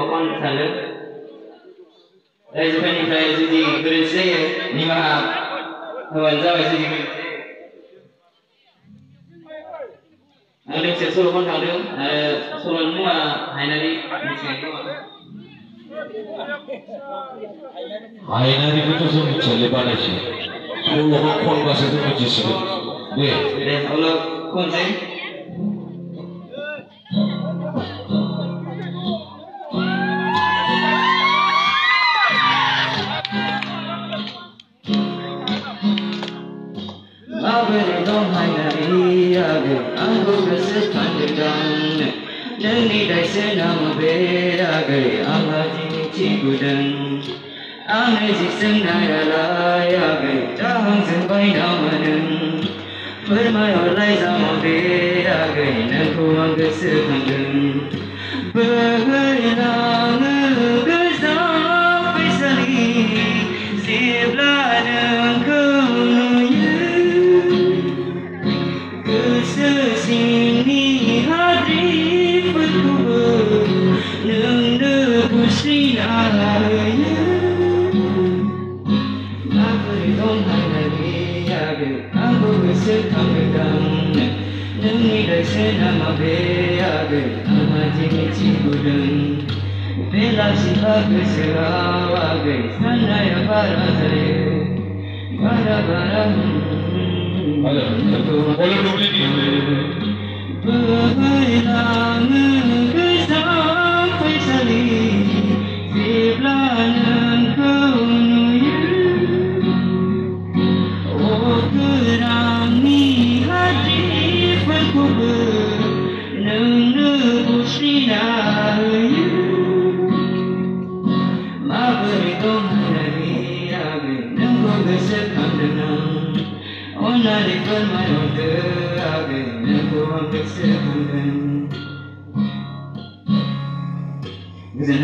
kon salah. Sebenarnya jadi gereja ni maaf. Kawan saya jadi gereja. Ada sesuatu pun ada. Soal ni Hainari macam Hainari itu semua cile pada sih. Soal kon bahasa itu macam sih. Deh. Allah kon saya. Abang dong Hainari abe, aku bersetan dengan Nani dah senama beragai, Allah cikgudan Ame jiseng naya layagai, tahang sempai namanan Permai olai sama beragai, nanku angga sekanggan Berhilang sampai sali, sebelah nengku sini hati berkubu neng pusing ayah aku dong Hainari abe aku bersekam gedang neng ida senama be abe amaji cikgudan bela siapa keserau abe sana ya para saya bara Boleh boleh ni. Berhilang sampai sali, sebelah engkau nuyu. Oh kerang ni hati berkubur, neng nebus rinayu. Maberi dong Hainari abe, neng kau bersekam dengan. Ona di permai order abe, aku hampir sekanggan. Bisa